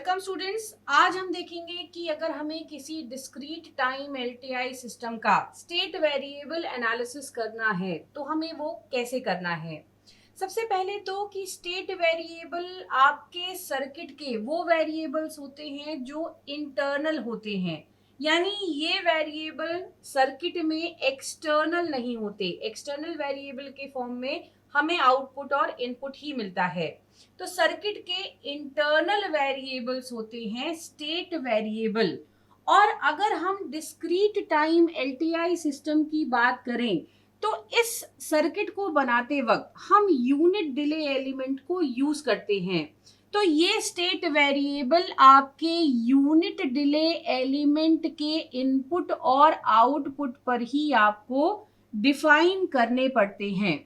Welcome students. आज हम देखेंगे कि अगर हमें किसी डिस्क्रीट टाइम एलटीआई सिस्टम का स्टेट वेरिएबल एनालिसिस करना है तो हमें वो कैसे करना है। सबसे पहले तो कि स्टेट वेरिएबल आपके सर्किट के वो वेरिएबल्स होते हैं जो इंटरनल होते हैं, यानी ये वेरिएबल सर्किट में एक्सटर्नल नहीं होते। एक्सटर्नल वेरिएबल के फॉर्म में हमें आउटपुट और इनपुट ही मिलता है। तो सर्किट के इंटरनल वेरिएबल्स होते हैं स्टेट वेरिएबल। और अगर हम डिस्क्रीट टाइम एलटीआई सिस्टम की बात करें तो इस सर्किट को बनाते वक्त हम यूनिट डिले एलिमेंट को यूज करते हैं। तो ये स्टेट वेरिएबल आपके यूनिट डिले एलिमेंट के इनपुट और आउटपुट पर ही आपको डिफाइन करने पड़ते हैं।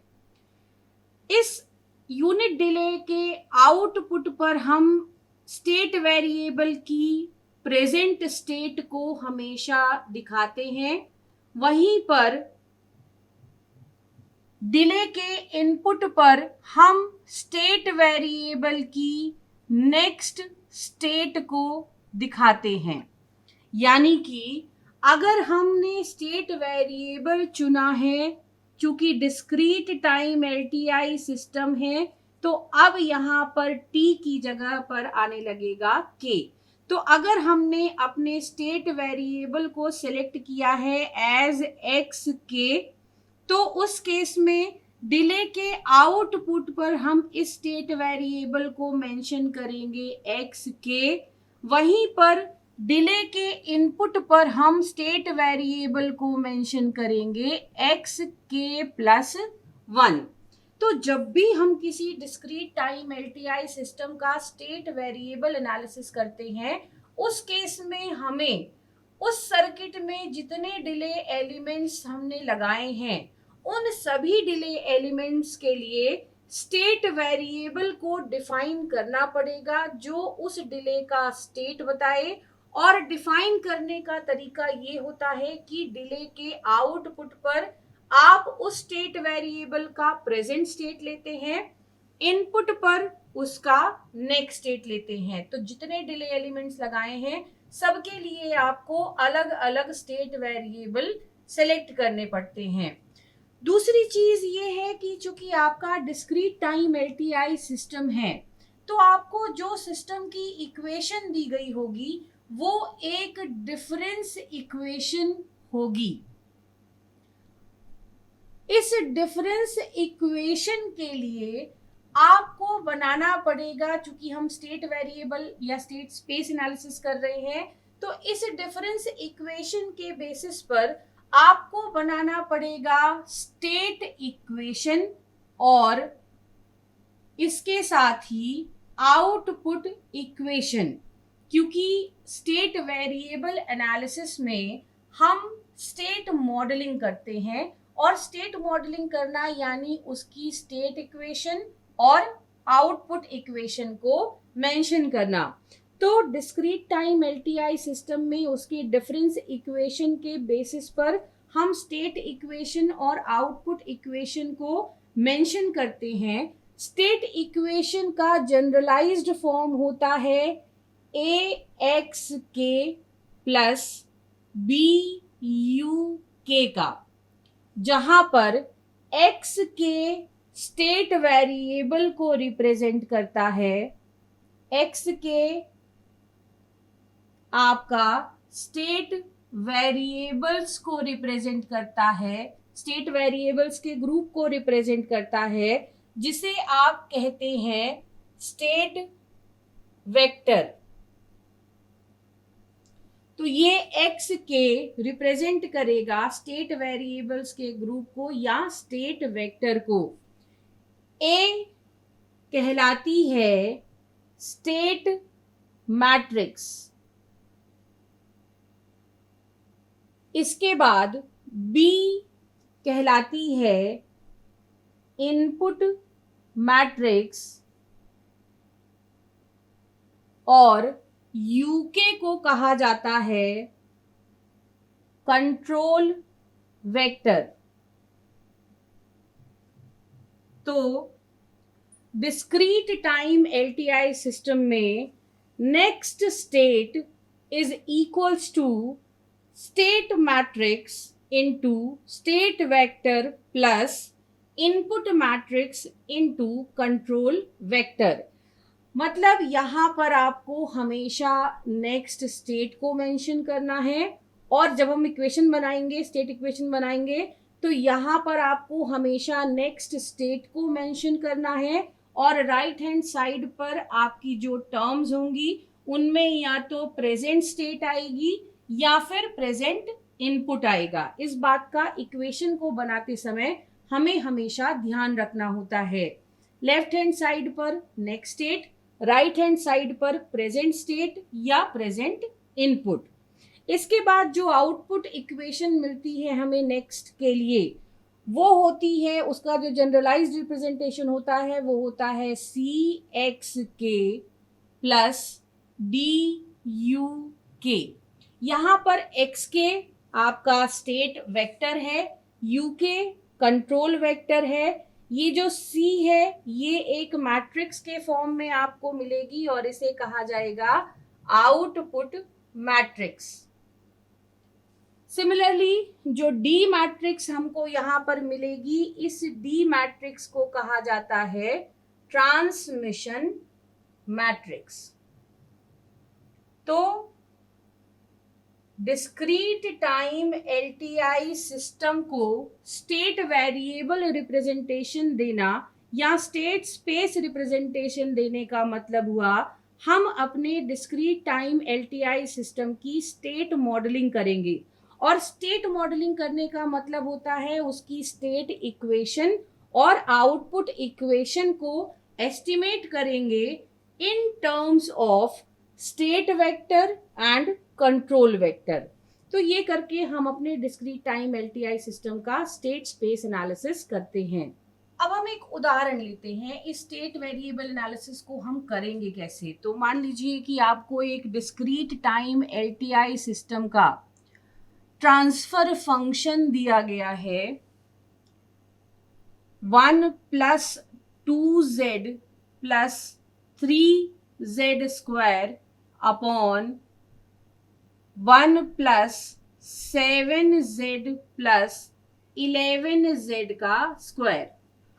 इस यूनिट डिले के आउटपुट पर हम स्टेट वेरिएबल की प्रेजेंट स्टेट को हमेशा दिखाते हैं, वहीं पर डिले के इनपुट पर हम स्टेट वेरिएबल की नेक्स्ट स्टेट को दिखाते हैं। यानी कि अगर हमने स्टेट वेरिएबल चुना है, चूंकि डिस्क्रीट टाइम एलटीआई सिस्टम है, तो अब यहाँ पर t की जगह पर आने लगेगा k। तो अगर हमने अपने स्टेट वेरिएबल को सिलेक्ट किया है एज एक्स के, तो उस केस में डिले के आउटपुट पर हम इस स्टेट वेरिएबल को मेंशन करेंगे एक्स के, वहीं पर डिले के इनपुट पर हम स्टेट वेरिएबल को मेंशन करेंगे एक्स के प्लस 1। तो जब भी हम किसी डिस्क्रीट टाइम एलटीआई सिस्टम का स्टेट वेरिएबल एनालिसिस करते हैं, उस केस में हमें उस सर्किट में जितने डिले एलिमेंट्स हमने लगाए हैं उन सभी डिले एलिमेंट्स के लिए स्टेट वेरिएबल को डिफाइन करना पड़ेगा जो उस डिले का स्टेट बताए। और डिफाइन करने का तरीका ये होता है कि डिले के आउटपुट पर आप उस स्टेट वेरिएबल का प्रेजेंट स्टेट लेते हैं, इनपुट पर उसका नेक्स्ट स्टेट लेते हैं। तो जितने डिले एलिमेंट्स लगाए हैं सबके लिए आपको अलग अलग स्टेट वेरिएबल सेलेक्ट करने पड़ते हैं। दूसरी चीज ये है कि चूंकि आपका डिस्क्रीट टाइम एलटीआई सिस्टम है, तो आपको जो सिस्टम की इक्वेशन दी गई होगी वो एक डिफरेंस इक्वेशन होगी। इस डिफरेंस इक्वेशन के लिए आपको बनाना पड़ेगा, चूंकि हम स्टेट वेरिएबल या स्टेट स्पेस एनालिसिस कर रहे हैं, तो इस डिफरेंस इक्वेशन के बेसिस पर आपको बनाना पड़ेगा स्टेट इक्वेशन और इसके साथ ही आउटपुट इक्वेशन। क्योंकि स्टेट वेरिएबल एनालिसिस में हम स्टेट मॉडलिंग करते हैं, और स्टेट मॉडलिंग करना यानी उसकी स्टेट इक्वेशन और आउटपुट इक्वेशन को मेंशन करना। तो डिस्क्रीट टाइम एलटीआई सिस्टम में उसकी डिफरेंस इक्वेशन के बेसिस पर हम स्टेट इक्वेशन और आउटपुट इक्वेशन को मेंशन करते हैं। स्टेट इक्वेशन का जनरलाइज्ड फॉर्म होता है ए एक्स के प्लस बी यू के का, जहां पर एक्स के स्टेट वेरिएबल को रिप्रेजेंट करता है, एक्स के आपका स्टेट वेरिएबल्स को रिप्रेजेंट करता है, स्टेट वेरिएबल्स के ग्रुप को रिप्रेजेंट करता है, जिसे आप कहते हैं स्टेट वेक्टर। तो ये एक्स के रिप्रेजेंट करेगा स्टेट वेरिएबल्स के ग्रुप को या स्टेट वेक्टर को। ए कहलाती है स्टेट मैट्रिक्स। इसके बाद बी कहलाती है इनपुट मैट्रिक्स, और यूके को कहा जाता है कंट्रोल वेक्टर। तो डिस्क्रीट टाइम एलटीआई सिस्टम में next state is equals to state matrix into state vector plus input matrix into control vector. मतलब यहाँ पर आपको हमेशा नेक्स्ट स्टेट को मेंशन करना है, और जब हम इक्वेशन बनाएंगे, स्टेट इक्वेशन बनाएंगे, तो यहाँ पर आपको हमेशा नेक्स्ट स्टेट को मेंशन करना है, और राइट हैंड साइड पर आपकी जो टर्म्स होंगी उनमें या तो प्रेजेंट स्टेट आएगी या फिर प्रेजेंट इनपुट आएगा. इस बात का इक्वेशन को बनाते समय हमें हमेशा ध्यान रखना होता है. लेफ्ट हैंड साइड पर next state, right hand side पर प्रेजेंट स्टेट या प्रेजेंट इनपुट. इसके बाद जो आउटपुट इक्वेशन मिलती है हमें नेक्स्ट के लिए, वो होती है, उसका जो जनरलाइज्ड रिप्रेजेंटेशन होता है वो होता है सी एक्स के प्लस डी यू के. यहाँ पर एक्स के आपका स्टेट वेक्टर है, यू के कंट्रोल वेक्टर है. ये जो C है ये एक मैट्रिक्स के फॉर्म में आपको मिलेगी और इसे कहा जाएगा आउटपुट मैट्रिक्स. सिमिलरली जो D मैट्रिक्स हमको यहाँ पर मिलेगी, इस D मैट्रिक्स को कहा जाता है ट्रांसमिशन मैट्रिक्स. तो डिस्क्रीट टाइम एलटीआई सिस्टम को स्टेट वेरिएबल रिप्रेजेंटेशन देना या स्टेट स्पेस रिप्रेजेंटेशन देने का मतलब हुआ हम अपने डिस्क्रीट टाइम एलटीआई सिस्टम की स्टेट मॉडलिंग करेंगे. और स्टेट मॉडलिंग करने का मतलब होता है उसकी स्टेट इक्वेशन और आउटपुट इक्वेशन को एस्टिमेट करेंगे in terms of state vector and control vector. तो ये करके हम अपने डिस्क्रीट टाइम एलटीआई सिस्टम का स्टेट स्पेस एनालिसिस करते हैं. अब हम एक उदाहरण लेते हैं. इस स्टेट वेरिएबल एनालिसिस को हम करेंगे कैसे. तो मान लीजिए कि आपको एक डिस्क्रीट टाइम एलटीआई सिस्टम का ट्रांसफर फंक्शन दिया गया है 1 + 2z + 3z square upon 1 + 7z + 11z का स्क्वायर.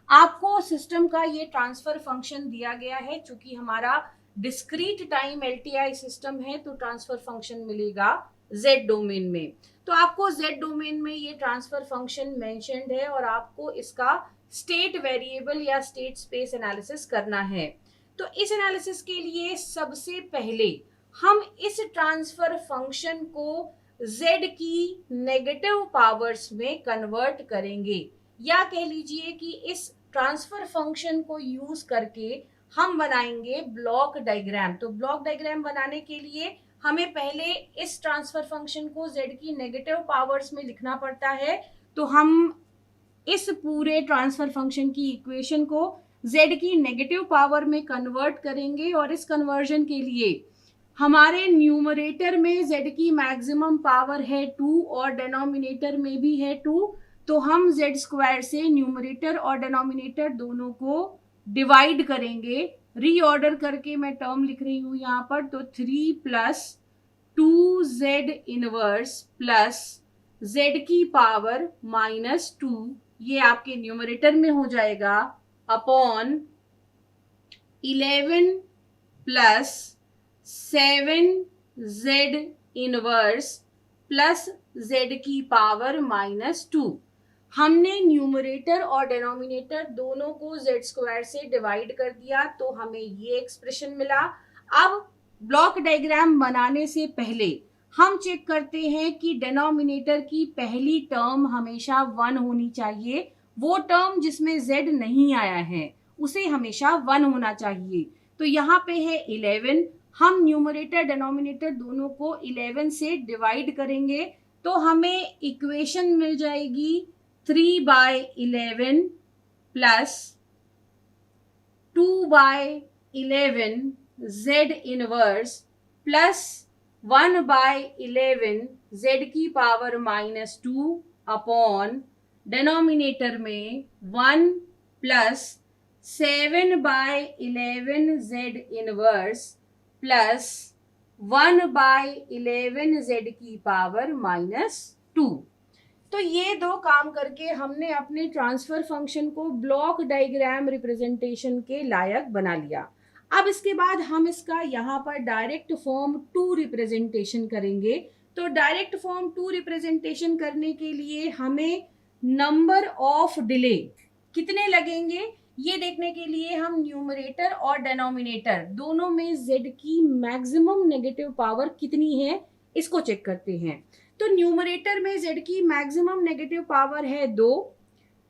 आपको सिस्टम का ये ट्रांसफर फंक्शन दिया गया है. चूंकि हमारा डिस्क्रीट टाइम एलटीआई सिस्टम है तो ट्रांसफर फंक्शन मिलेगा z डोमेन में. तो आपको z डोमेन में ये ट्रांसफर फंक्शन मेंशन्ड है और आपको इसका स्टेट वेरिएबल या स्टेट स्पेस एनालिसिस करना है. तो इस एनालिसिस के लिए सबसे पहले हम इस ट्रांसफर फंक्शन को z की नेगेटिव पावर्स में कन्वर्ट करेंगे, या कह लीजिए कि इस ट्रांसफर फंक्शन को यूज करके हम बनाएंगे ब्लॉक डायग्राम. तो ब्लॉक डायग्राम बनाने के लिए हमें पहले इस ट्रांसफर फंक्शन को z की नेगेटिव पावर्स में लिखना पड़ता है. तो हम इस पूरे ट्रांसफर फंक्शन की इक्वेशन को z की नेगेटिव पावर में कन्वर्ट करेंगे, और इस कन्वर्जन के लिए हमारे न्यूमरेटर में z की मैक्सिमम पावर है 2 और डिनोमिनेटर में भी है 2. तो हम z स्क्वायर से न्यूमरेटर और डिनोमिनेटर दोनों को डिवाइड करेंगे. रीऑर्डर करके मैं टर्म लिख रही हूँ यहाँ पर. तो 3 + 2z इनवर्स प्लस z की पावर -2, ये आपके न्यूमरेटर में हो जाएगा, upon 11 + 7z inverse plus z की पावर -2. हमने न्यूमरेटर और डिनोमिनेटर दोनों को z स्क्वायर से डिवाइड कर दिया तो हमें ये एक्सप्रेशन मिला. अब ब्लॉक डायग्राम बनाने से पहले हम चेक करते हैं कि डिनोमिनेटर की पहली टर्म हमेशा 1 होनी चाहिए. वो टर्म जिसमें z नहीं आया है उसे हमेशा 1 होना चाहिए. तो यहाँ पे है 11. हम न्यूमरेटर डिनोमिनेटर दोनों को 11 से डिवाइड करेंगे तो हमें इक्वेशन मिल जाएगी 3/11 plus 2/11 z inverse plus 1/11 z की पावर -2 अपॉन डिनोमिनेटर में 1 plus 7/11 z inverse plus 1/11 z की पावर -2। तो ये दो काम करके हमने अपने ट्रांसफर फंक्शन को ब्लॉक डायग्राम रिप्रेजेंटेशन के लायक बना लिया। अब इसके बाद हम इसका यहाँ पर डायरेक्ट फॉर्म 2 रिप्रेजेंटेशन करेंगे। तो डायरेक्ट फॉर्म 2 रिप्रेजेंटेशन करने के लिए हमें नंबर ऑफ डिले कितने लगेंगे ये देखने के लिए हम न्यूमरेटर और डिनोमिनेटर दोनों में z की मैक्सिमम नेगेटिव पावर कितनी है इसको चेक करते हैं। तो न्यूमरेटर में z की मैक्सिमम नेगेटिव पावर है 2,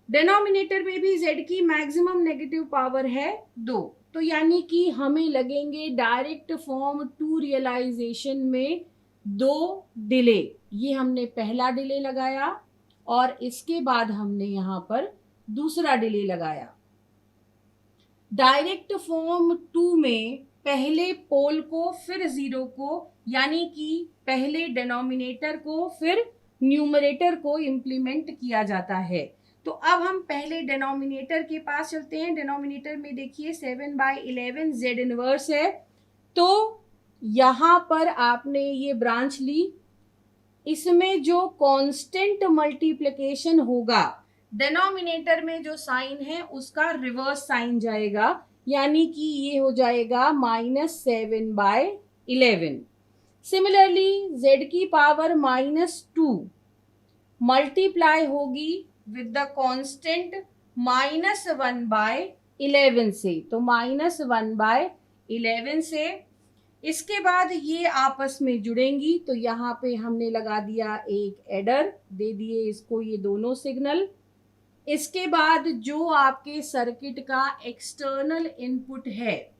डिनोमिनेटर में भी z की मैक्सिमम नेगेटिव पावर है 2। तो यानी कि हमें लगेंगे डायरेक्ट फॉर्म 2 रियलाइजेशन में 2 डिले। ये हमने पहला डिले लगाया और इसके बाद हमने यहाँ पर दूसरा डिले लगाया। डायरेक्ट फॉर्म 2 में पहले पोल को फिर जीरो को, यानी कि पहले डिनोमिनेटर को फिर न्यूमरेटर को इम्प्लीमेंट किया जाता है। तो अब हम पहले डिनोमिनेटर के पास चलते हैं। डिनोमिनेटर में देखिए 7/11 z इनवर्स है। तो यहाँ पर आपने ये ब्रांच ली, इसमें जो कांस्टेंट मल्टीप्लिकेशन होगा डिनोमिनेटर में जो साइन है उसका रिवर्स साइन जाएगा, यानी कि ये हो जाएगा -7/11। सिमिलरली z की पावर -2 मल्टीप्लाई होगी विद द कांस्टेंट -1/11 से, तो -1/11 से। इसके बाद ये आपस में जुड़ेंगी, तो यहाँ पे हमने लगा दिया एक एडर, दे दिए इसको ये दोनों सिग्नल। इसके बाद जो आपके सर्किट का एक्सटर्नल इनपुट है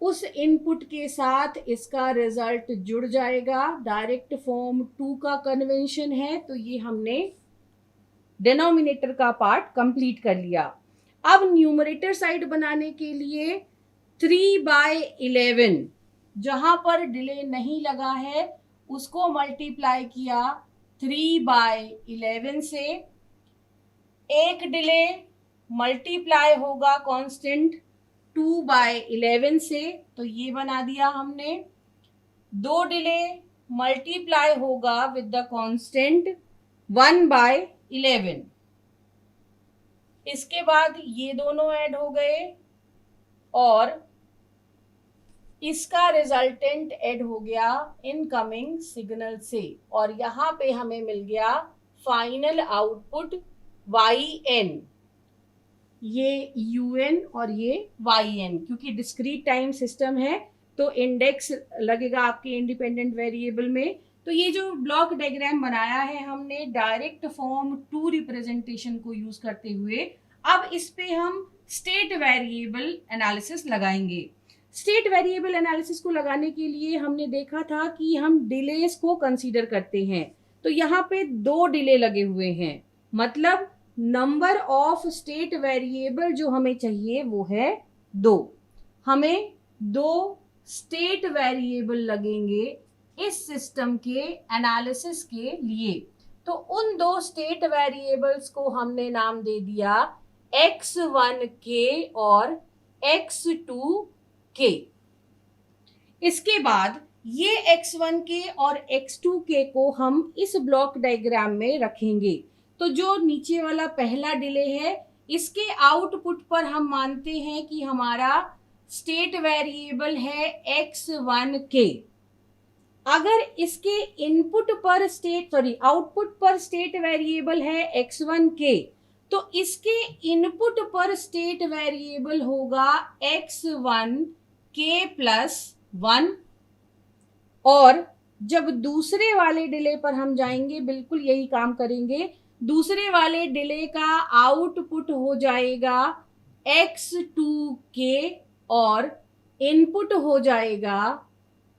उस इनपुट के साथ इसका रिजल्ट जुड़ जाएगा। डायरेक्ट फॉर्म 2 का कन्वेंशन है, तो ये हमने डिनोमिनेटर का पार्ट कंप्लीट कर लिया। अब न्यूमरेटर साइड बनाने के लिए 3/11 जहां पर डिले नहीं लगा है उसको मल्टीप्लाई किया 3/11 से। एक डिले मल्टीप्लाई होगा कांस्टेंट 2/11 से, तो ये बना दिया हमने। 2 डिले मल्टीप्लाई होगा विद द कांस्टेंट 1/11। इसके बाद ये दोनों ऐड हो गए और इसका रिजल्टेंट ऐड हो गया इनकमिंग सिग्नल से, और यहाँ पे हमें मिल गया फाइनल आउटपुट yn। ये un और ये yn, क्योंकि डिस्क्रीट टाइम सिस्टम है तो इंडेक्स लगेगा आपके इंडिपेंडेंट वेरिएबल में। तो ये जो ब्लॉक डायग्राम बनाया है हमने डायरेक्ट फॉर्म 2 रिप्रेजेंटेशन को यूज करते हुए, अब इस पे हम स्टेट वेरिएबल एनालिसिस लगाएंगे। स्टेट वेरिएबल एनालिसिस को लगाने के लिए हमने देखा था कि हम डिलेस को कंसीडर करते हैं। तो यहाँ पे 2 डिले लगे हुए हैं, मतलब नंबर ऑफ स्टेट वेरिएबल जो हमें चाहिए वो है 2। हमें 2 स्टेट वेरिएबल लगेंगे इस सिस्टम के एनालिसिस के लिए। तो उन 2 स्टेट वेरिएबल्स को हमने नाम दे दिया x1k और x2k। इसके बाद ये x1k और x2k को हम इस ब्लॉक डायग्राम में रखेंगे। तो जो नीचे वाला पहला डिले है इसके आउटपुट पर हम मानते हैं कि हमारा स्टेट वेरिएबल है x1k। अगर इसके इनपुट पर आउटपुट पर स्टेट वेरिएबल है x1k, तो इसके इनपुट पर स्टेट वेरिएबल होगा x1k+1। और जब दूसरे वाले डिले पर हम जाएंगे बिल्कुल यही काम करेंगे। दूसरे वाले डिले का आउटपुट हो जाएगा x2k और इनपुट हो जाएगा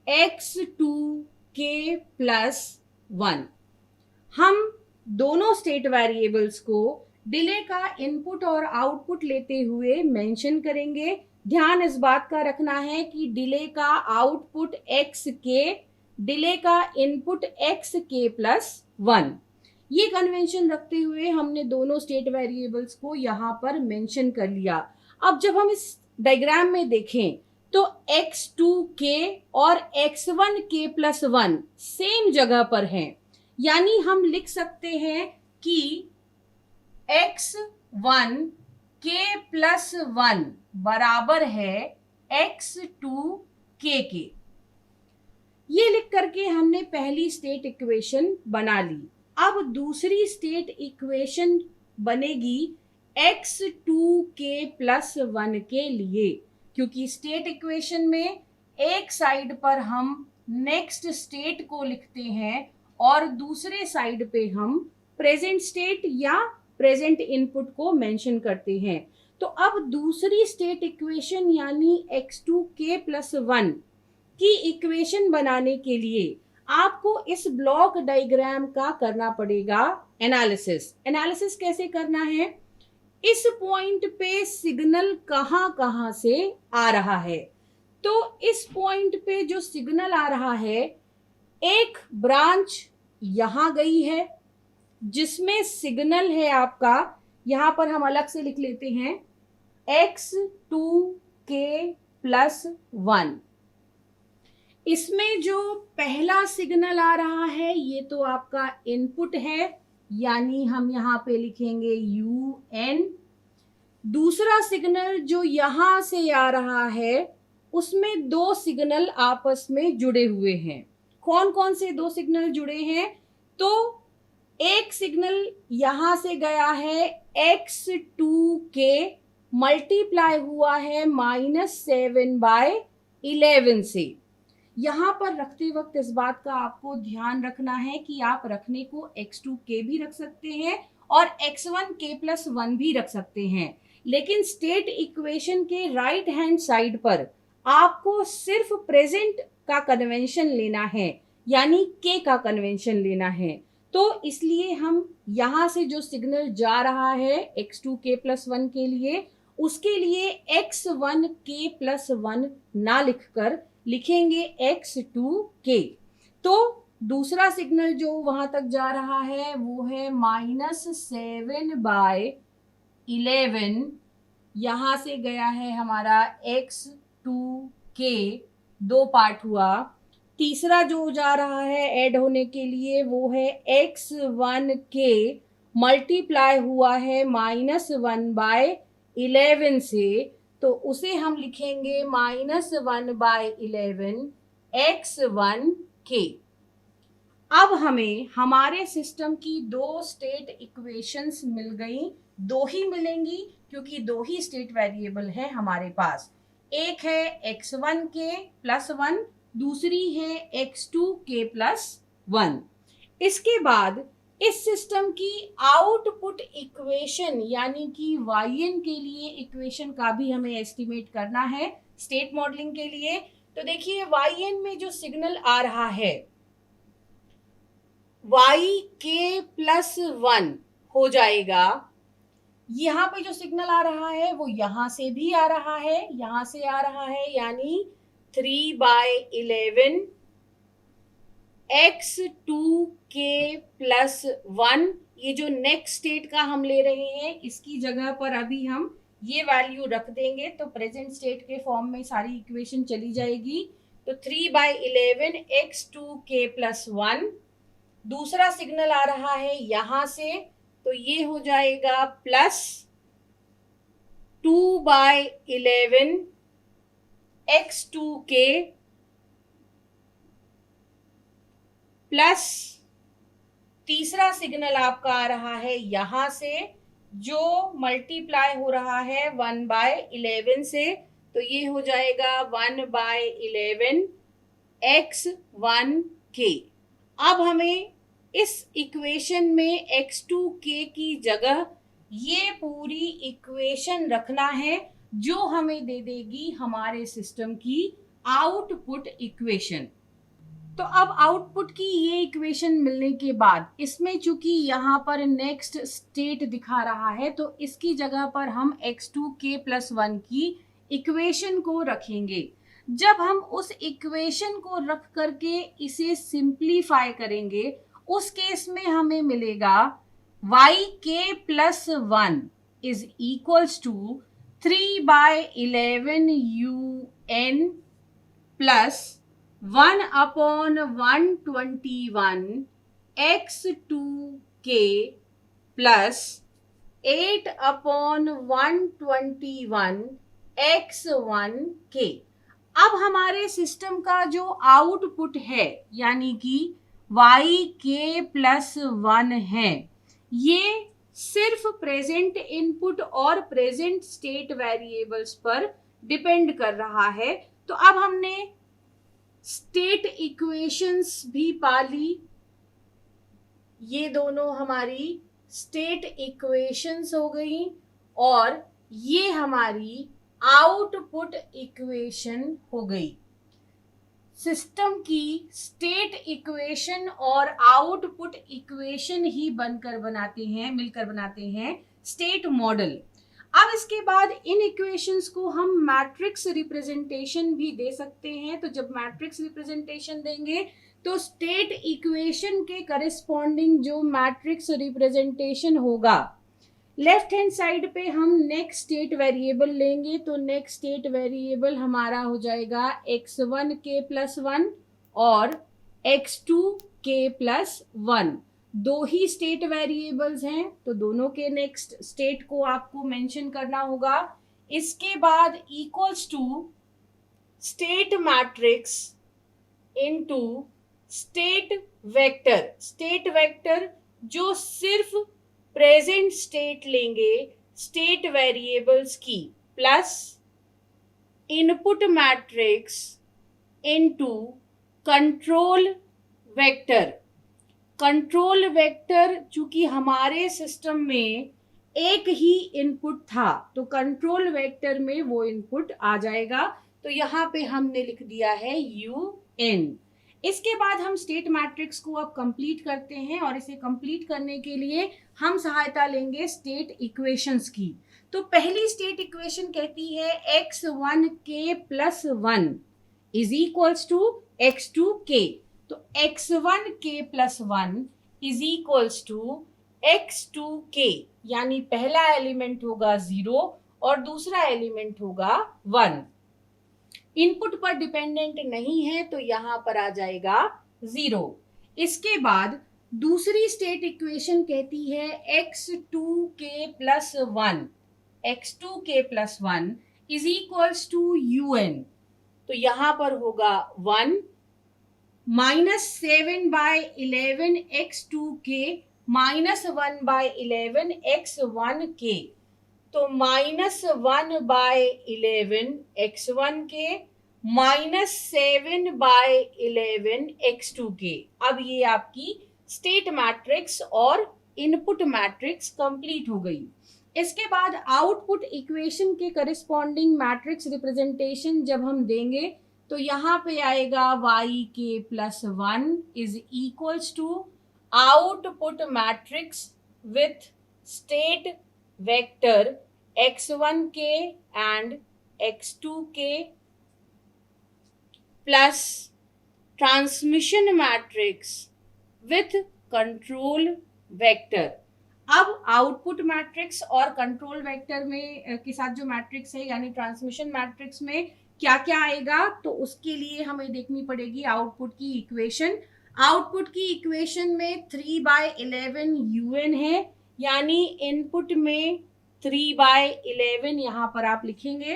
x2k+1। हम दोनों स्टेट वेरिएबल्स को डिले का इनपुट और आउटपुट लेते हुए मेंशन करेंगे। ध्यान इस बात का रखना है कि डिले का आउटपुट xk, डिले का इनपुट xk+1। ये कन्वेंशन रखते हुए हमने दोनों स्टेट वेरिएबल्स को यहाँ पर मेंशन कर लिया। अब जब हम इस डायग्राम में देखें तो x2k और x1k+1 सेम जगह पर हैं, यानी हम लिख सकते हैं कि x1k+1 बराबर है x2k के। ये लिख करके हमने पहली स्टेट इक्वेशन बना ली। अब दूसरी स्टेट इक्वेशन बनेगी x2k+1 के लिए, क्योंकि स्टेट इक्वेशन में एक साइड पर हम नेक्स्ट स्टेट को लिखते हैं और दूसरे साइड पे हम प्रेजेंट स्टेट या प्रेजेंट इनपुट को मेंशन करते हैं। तो अब दूसरी स्टेट इक्वेशन यानी x2k+1 की इक्वेशन बनाने के लिए आपको इस ब्लॉक डायग्राम का करना पड़ेगा एनालिसिस कैसे करना है, इस पॉइंट पे सिग्नल कहां से आ रहा है। तो इस पॉइंट पे जो सिग्नल आ रहा है, एक ब्रांच यहां गई है जिसमें सिग्नल है आपका, यहां पर हम अलग से लिख लेते हैं x2k+1। इसमें जो पहला सिग्नल आ रहा है ये तो आपका इनपुट है, यानी हम यहाँ पे लिखेंगे UN। दूसरा सिग्नल जो यहाँ से आ रहा है उसमें दो सिग्नल आपस में जुड़े हुए हैं। कौन कौन से दो सिग्नल जुड़े हैं? तो एक सिग्नल यहाँ से गया है x2k मल्टीप्लाई हुआ है -7/11 से। यहाँ पर रखते वक्त इस बात का आपको ध्यान रखना है कि आप रखने को x2k भी रख सकते हैं और x1k+1 भी रख सकते हैं, लेकिन स्टेट इक्वेशन के राइट हैंड साइड पर आपको सिर्फ प्रेजेंट का कन्वेंशन लेना है, यानी k का कन्वेंशन लेना है। तो इसलिए हम यहाँ से जो सिग्नल जा रहा है x2k+1 के लिए, उसके लिए x1k+1 ना लिखकर लिखेंगे x2k। तो दूसरा सिग्नल जो वहां तक जा रहा है वो है -7/11। यहां से गया है हमारा x2k, दो पार्ट हुआ। तीसरा जो जा रहा है ऐड होने के लिए वो है x1k मल्टीप्लाई हुआ है -1/11 से, तो उसे हम लिखेंगे -1/11 x1k। अब हमें हमारे सिस्टम की दो स्टेट इक्वेशंस मिल गई, दो ही मिलेंगी क्योंकि दो ही स्टेट वेरिएबल है हमारे पास। एक है x1k+1, दूसरी है x2k+1। इसके बाद इस सिस्टम की आउटपुट इक्वेशन यानी कि yn के लिए इक्वेशन का भी हमें एस्टिमेट करना है स्टेट मॉडलिंग के लिए। तो देखिए yn में जो सिग्नल आ रहा है yk+1 हो जाएगा। यहाँ पे जो सिग्नल आ रहा है वो यहाँ से भी आ रहा है, यहाँ से आ रहा है, यानी 3/11 x2k+1। ये जो नेक्स्ट स्टेट का हम ले रहे हैं इसकी जगह पर अभी हम ये वैल्यू रख देंगे, तो प्रेजेंट स्टेट के फॉर्म में सारी इक्वेशन चली जाएगी। तो 3/11 x2k+1। दूसरा सिग्नल आ रहा है यहां से, तो ये हो जाएगा +2/11 x2k प्लस तीसरा सिग्नल आपका आ रहा है यहां से जो मल्टीप्लाई हो रहा है 1/11 से, तो ये हो जाएगा 1/11 x1k। अब हमें इस इक्वेशन में x2k की जगह ये पूरी इक्वेशन रखना है जो हमें दे देगी हमारे सिस्टम की आउटपुट इक्वेशन। तो अब आउटपुट की ये इक्वेशन मिलने के बाद इसमें चूंकि यहाँ पर नेक्स्ट स्टेट दिखा रहा है, तो इसकी जगह पर हम x2k+1 की इक्वेशन को रखेंगे। जब हम उस इक्वेशन को रख करके इसे सिंप्लीफाई करेंगे, उस केस में हमें मिलेगा yk+1 is equals to 3/11 n plus 1/121 x2k plus 8/121 x1k। अब हमारे सिस्टम का जो आउटपुट है यानी कि yk+1 है, ये सिर्फ प्रेजेंट इनपुट और प्रेजेंट स्टेट वेरिएबल्स पर डिपेंड कर रहा है। तो अब हमने स्टेट इक्वेशंस भी पा ली, ये दोनों हमारी स्टेट इक्वेशंस हो गई और ये हमारी आउटपुट इक्वेशन हो गई। सिस्टम की स्टेट इक्वेशन और आउटपुट इक्वेशन ही मिलकर बनाते हैं स्टेट मॉडल। अब इसके बाद इन इक्वेशंस को हम मैट्रिक्स रिप्रेजेंटेशन भी दे सकते हैं। तो जब मैट्रिक्स रिप्रेजेंटेशन देंगे तो स्टेट इक्वेशन के करस्पॉन्डिंग जो मैट्रिक्स रिप्रेजेंटेशन होगा, लेफ्ट हैंड साइड पे हम नेक्स्ट स्टेट वेरिएबल लेंगे। तो नेक्स्ट स्टेट वेरिएबल हमारा हो जाएगा x1k+1 और x2k+1। दो ही स्टेट वेरिएबल्स हैं तो दोनों के नेक्स्ट स्टेट को आपको मेंशन करना होगा। इसके बाद equals to state matrix into state vector. State vector जो सिर्फ प्रेजेंट स्टेट लेंगे स्टेट वेरिएबल्स की, plus input matrix into control vector. Control vector चूंकि हमारे सिस्टम में एक ही इनपुट था तो कंट्रोल वेक्टर में वो इनपुट आ जाएगा। तो यहाँ पे हमने लिख दिया है UN। इसके बाद हम स्टेट मैट्रिक्स को अब कंप्लीट करते हैं और इसे कंप्लीट करने के लिए हम सहायता लेंगे स्टेट इक्वेशंस की। तो पहली स्टेट इक्वेशन कहती है x1k+1 is equals to x2k। तो x1k+1 is equals to x2k, यानी पहला एलिमेंट होगा 0 और दूसरा एलिमेंट होगा 1। इनपुट पर डिपेंडेंट नहीं है तो यहां पर आ जाएगा 0। इसके बाद दूसरी स्टेट इक्वेशन कहती है x2k+1 is equals to UN। तो यहां पर होगा 1 -7/11 x2k -1/11 x1k। तो -1/11 x1k -7/11 x2k। अब ये आपकी स्टेट मैट्रिक्स और इनपुट मैट्रिक्स कंप्लीट हो गई। इसके बाद आउटपुट इक्वेशन के करस्पॉन्डिंग मैट्रिक्स रिप्रेजेंटेशन जब हम देंगे तो यहाँ पे आएगा yk+1 is equals to output matrix with state vector x1k and x2k plus transmission matrix with control vector. अब आउटपुट मैट्रिक्स और कंट्रोल वेक्टर में के साथ जो मैट्रिक्स है यानी ट्रांसमिशन मैट्रिक्स में क्या क्या आएगा, तो उसके लिए हमें देखनी पड़ेगी आउटपुट की इक्वेशन। आउटपुट की इक्वेशन में 3/11 UN है, यानी इनपुट में 3/11 यहाँ पर आप लिखेंगे,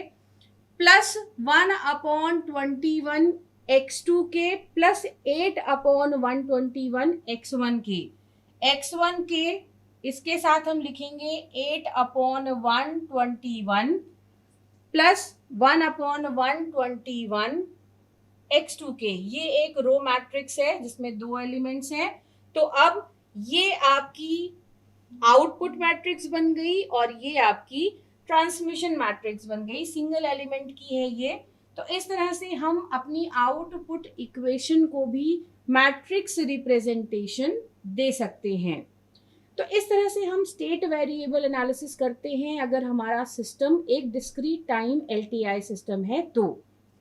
plus 1/21 x2k plus 8/121 x1k। x1k इसके साथ हम लिखेंगे 8/121 प्लस 1/121 x2k। ये एक रो मैट्रिक्स है जिसमें 2 एलिमेंट्स हैं। तो अब ये आपकी आउटपुट मैट्रिक्स बन गई और ये आपकी ट्रांसमिशन मैट्रिक्स बन गई, सिंगल एलिमेंट की है ये। तो इस तरह से हम अपनी आउटपुट इक्वेशन को भी मैट्रिक्स रिप्रेजेंटेशन दे सकते हैं। तो इस तरह से हम स्टेट वेरिएबल एनालिसिस करते हैं अगर हमारा सिस्टम एक डिस्क्रीट टाइम LTI सिस्टम है तो।